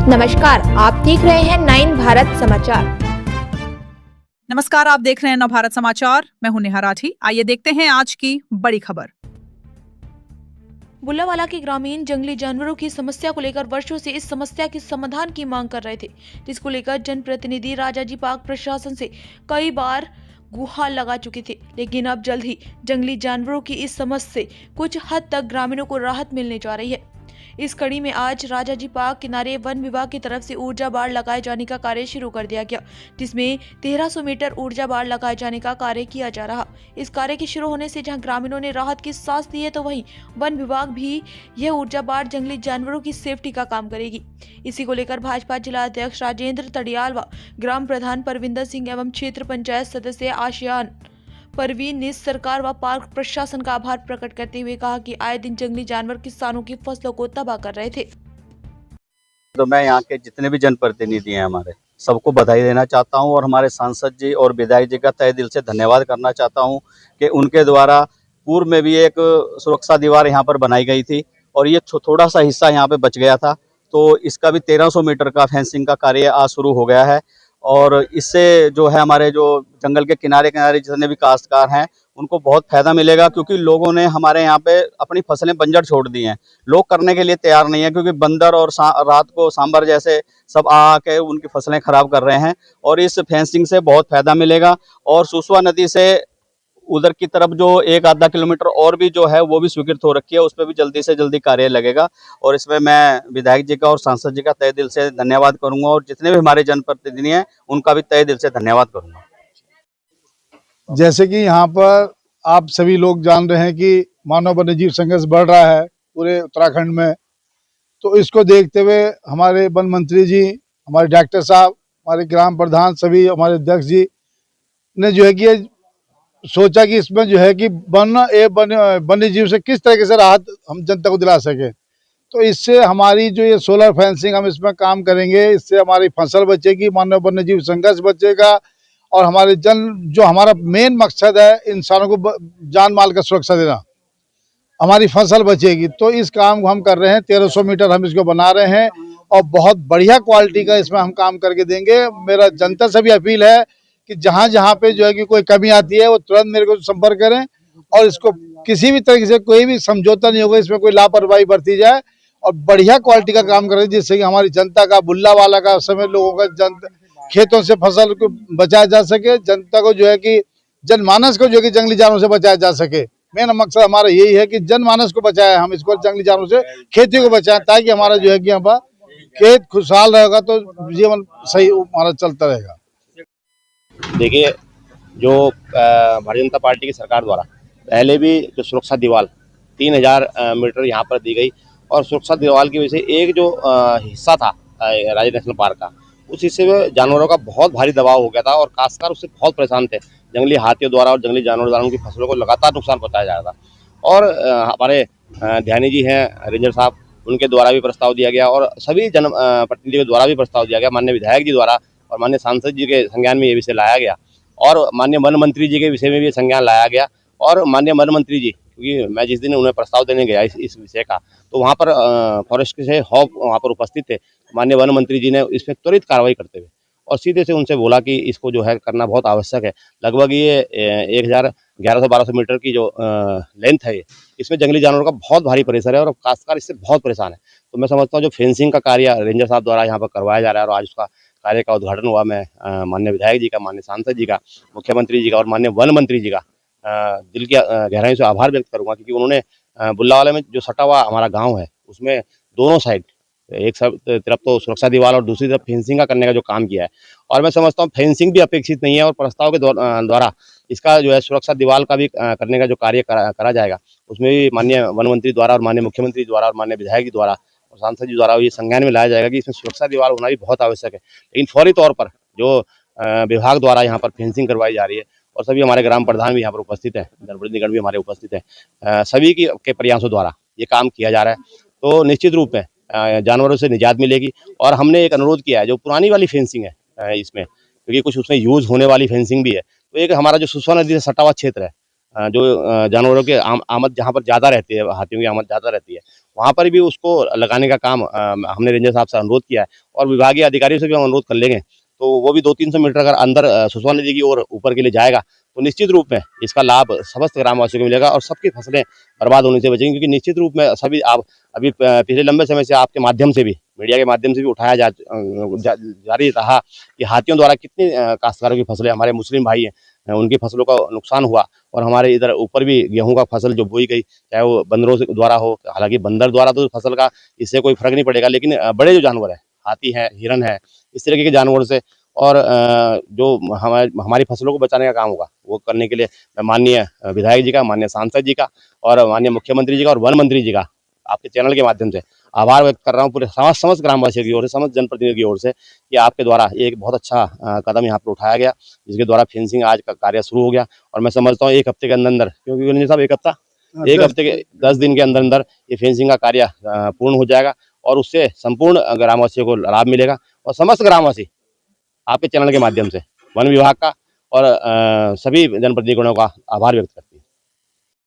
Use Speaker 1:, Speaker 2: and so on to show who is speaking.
Speaker 1: नमस्कार, आप देख रहे हैं 9 भारत समाचार।
Speaker 2: नमस्कार, आप देख रहे हैं नव भारत समाचार। मैं हूं नेहा राठी। आइए देखते हैं आज की बड़ी खबर।
Speaker 3: बुल्लावाला के ग्रामीण जंगली जानवरों की समस्या को लेकर वर्षों से इस समस्या के समाधान की मांग कर रहे थे, जिसको लेकर जनप्रतिनिधि राजाजी पार्क प्रशासन से कई बार गुहार लगा चुके थे। लेकिन अब जल्द ही जंगली जानवरों की इस समस्या से कुछ हद तक ग्रामीणों को राहत मिलने जा रही है। इस कड़ी में आज राजाजी पार्क किनारे वन विभाग की तरफ से ऊर्जा बाड़ लगाए जाने का कार्य शुरू कर दिया गया, जिसमें 1300 मीटर ऊर्जा बाड़ लगाए जाने का कार्य किया जा रहा। इस कार्य के शुरू होने से जहां ग्रामीणों ने राहत की सांस ली है, तो वहीं वन विभाग भी यह ऊर्जा बाड़ जंगली जानवरों की सेफ्टी का काम करेगी। इसी को लेकर भाजपा जिला अध्यक्ष राजेंद्र तड़ियाल व ग्राम प्रधान परविंदर सिंह एवं क्षेत्र पंचायत सदस्य आशियान परवीन ने सरकार व पार्क प्रशासन का आभार प्रकट करते हुए कहा कि आए दिन जंगली जानवर किसानों की फसलों को तबाह कर रहे थे।
Speaker 4: तो मैं यहाँ के जितने भी जनप्रतिनिधि हैं हमारे सबको बधाई देना चाहता हूँ और हमारे सांसद जी और विधायक जी का तहे दिल से धन्यवाद करना चाहता हूँ कि उनके द्वारा पूर्व में भी एक सुरक्षा दीवार यहाँ पर बनाई गई थी और ये थोड़ा सा हिस्सा यहाँ पे बच गया था, तो इसका भी 1300 मीटर का फेंसिंग का कार्य आज शुरू हो गया है। और इससे जो है हमारे जो जंगल के किनारे किनारे जितने भी काश्तकार हैं उनको बहुत फायदा मिलेगा, क्योंकि लोगों ने हमारे यहाँ पे अपनी फसलें बंजर छोड़ दी हैं। लोग करने के लिए तैयार नहीं है, क्योंकि बंदर और रात को सांबर जैसे सब आके उनकी फसलें खराब कर रहे हैं। और इस फेंसिंग से बहुत फायदा मिलेगा और सुसवा नदी से उधर की तरफ जो 1-आधा किलोमीटर और भी जो है वो भी स्वीकृत हो रखी है, उस पर भी जल्दी से जल्दी कार्य लगेगा। और इसमें मैं विधायक जी का और सांसद जी का तहे दिल से धन्यवाद करूंगा और जितने भी हमारे जनप्रतिनिधि हैं उनका भी तहे दिल से धन्यवाद करूंगा।
Speaker 5: जैसे कि यहाँ पर आप सभी लोग जान रहे हैं कि मानव वन्यजीव संघर्ष बढ़ रहा है पूरे उत्तराखंड में, तो इसको देखते हुए हमारे वन मंत्री जी, हमारे डॉक्टर साहब, हमारे ग्राम प्रधान, सभी हमारे अध्यक्ष जी ने जो है कि सोचा कि इसमें जो है कि वन्यजीव से किस तरीके से राहत हम जनता को दिला सके। तो इससे हमारी जो ये सोलर फेंसिंग हम इसमें काम करेंगे, इससे हमारी फसल बचेगी, मानव वन्यजीव संघर्ष बचेगा और हमारे जो हमारा मेन मकसद है इंसानों को जान माल का सुरक्षा देना, हमारी फसल बचेगी। तो इस काम को हम कर रहे हैं, 1300 मीटर हम इसको बना रहे हैं और बहुत बढ़िया क्वालिटी का इसमें हम काम करके देंगे। मेरा जनता से भी अपील है कि जहाँ जहाँ पे जो है कि कोई कमी आती है वो तुरंत मेरे को संपर्क करें और इसको किसी भी तरीके से कोई भी समझौता नहीं होगा, इसमें कोई लापरवाही बरती जाए और बढ़िया क्वालिटी का काम करें, जिससे कि हमारी जनता का, बुल्लावाला का समेत लोगों का खेतों से फसल को बचाया जा सके, जनता को जो है कि जनमानस को जो है कि जंगली जानवरों से बचाया जा सके। मेन मकसद हमारा यही है कि जनमानस को बचाए, हम इसको जंगली जानवरों से खेती को बचाएं, ताकि हमारा जो है कि यहाँ पर खेत खुशहाल रहेगा तो जीवन सही हमारा चलता रहेगा।
Speaker 6: देखिए, जो भारतीय जनता पार्टी की सरकार द्वारा पहले भी जो सुरक्षा दीवार 3000 मीटर यहाँ पर दी गई और सुरक्षा दीवार की वजह से एक जो हिस्सा था राजा नेशनल पार्क का, उस हिस्से में जानवरों का बहुत भारी दबाव हो गया था और काश्तकार उससे बहुत परेशान थे। जंगली हाथियों द्वारा और जंगली जानवरों द्वारा उनकी फसलों को लगातार नुकसान पहुंचाया जा रहा था। और हमारे ध्यानी जी हैं रेंजर साहब, उनके द्वारा भी प्रस्ताव दिया गया और सभी जनप्रतिनिधियों के द्वारा भी प्रस्ताव दिया गया, माननीय विधायक जी द्वारा और माननीय सांसद जी के संज्ञान में ये विषय लाया गया और माननीय वन मंत्री जी के विषय में भी संज्ञान लाया गया। और माननीय वन मंत्री जी, क्योंकि मैं जिस दिन उन्हें प्रस्ताव देने गया इस विषय का, तो वहाँ पर फॉरेस्ट के हॉप वहाँ पर उपस्थित थे। माननीय वन मंत्री जी ने इस पर त्वरित कार्रवाई करते हुए और सीधे से उनसे बोला कि इसको जो है करना बहुत आवश्यक है। लगभग ये 1100-1200 मीटर की जो लेंथ है, इसमें जंगली जानवरों का बहुत भारी प्रेशर है और काश्तकार इससे बहुत परेशान है। तो मैं समझता हूँ जो फेंसिंग का कार्य रेंजर साहब द्वारा यहाँ पर करवाया जा रहा है और आज उसका कार्य का उद्घाटन हुआ, मैं माननीय विधायक जी का, माननीय सांसद जी का, मुख्यमंत्री जी का और माननीय वन मंत्री जी का दिल की गहराई से आभार व्यक्त करूंगा, क्योंकि उन्होंने बुल्लावाला में जो सटा हुआ हमारा गांव है उसमें दोनों साइड, एक तरफ तो सुरक्षा दीवार और दूसरी तरफ फेंसिंग का करने का जो काम किया है। और मैं समझता हूँ फेंसिंग भी अपेक्षित नहीं है और प्रस्ताव के द्वारा इसका जो है सुरक्षा दीवार का भी करने का जो कार्य करा जाएगा, उसमें भी माननीय वन मंत्री द्वारा और माननीय मुख्यमंत्री द्वारा और माननीय विधायक जी द्वारा और सांसद जी द्वारा ये संज्ञान में लाया जाएगा कि इसमें सुरक्षा दीवार होना भी बहुत आवश्यक है। लेकिन फौरी तौर पर जो विभाग द्वारा यहाँ पर फेंसिंग करवाई जा रही है और सभी हमारे ग्राम प्रधान भी यहाँ पर उपस्थित है, जनप्रतिनिधिगण भी हमारे उपस्थित है, सभी के प्रयासों द्वारा ये काम किया जा रहा है, तो निश्चित रूप में जानवरों से निजात मिलेगी। और हमने एक अनुरोध किया है, जो पुरानी वाली फेंसिंग है इसमें, क्योंकि कुछ उसमें यूज होने वाली फेंसिंग भी है, तो एक हमारा जो सुसवा नदी से सटा हुआ क्षेत्र है, जो जानवरों के आमद जहाँ पर ज़्यादा रहती है, हाथियों की आमद ज़्यादा रहती है, वहाँ पर भी उसको लगाने का काम हमने रेंजर साहब से अनुरोध किया है और विभागीय अधिकारियों से भी हम अनुरोध कर लेंगे। तो वो भी 200-300 मीटर अगर अंदर सुसवा नदी की ओर ऊपर के लिए जाएगा तो निश्चित रूप में इसका लाभ समस्त ग्रामवासियों को मिलेगा और सबकी फसलें बर्बाद होने से बचेंगी, क्योंकि निश्चित रूप में सभी आप अभी पिछले लंबे समय से आपके माध्यम से भी, मीडिया के माध्यम से भी उठाया जारी रहा कि हाथियों द्वारा कितनी काश्तकारों की फसलें, हमारे मुस्लिम भाई हैं उनकी फसलों का नुकसान हुआ और हमारे इधर ऊपर भी गेहूं का फसल जो बोई गई, चाहे वो बंदरों से द्वारा हो, हालांकि बंदर द्वारा तो फसल का इससे कोई फर्क नहीं पड़ेगा, लेकिन बड़े जो जानवर है, हाथी है, हिरन है, इस तरीके के जानवरों से और जो हमारी फसलों को बचाने का काम होगा वो करने के लिए मैं माननीय विधायक जी का, माननीय सांसद जी का और माननीय मुख्यमंत्री जी का और वन मंत्री जी का आपके चैनल के माध्यम से आभार व्यक्त कर रहा हूँ पूरे समस्त ग्रामवासियों की ओर से, समस्त जनप्रतिनिधियों की ओर से कि आपके द्वारा एक बहुत अच्छा कदम यहाँ पर उठाया गया, जिसके द्वारा फेंसिंग आज का कार्य शुरू हो गया और मैं समझता हूँ 1 हफ्ते के अंदर, क्योंकि रंजन साहब 1 हफ्ते के 10 दिन के अंदर ये फेंसिंग का कार्य पूर्ण हो जाएगा और उससे संपूर्ण ग्रामवासियों को लाभ मिलेगा और समस्त ग्रामवासी आपके चैनल के माध्यम से वन विभाग का और सभी जनप्रतिनिधिगणों का आभार व्यक्त करते हैं।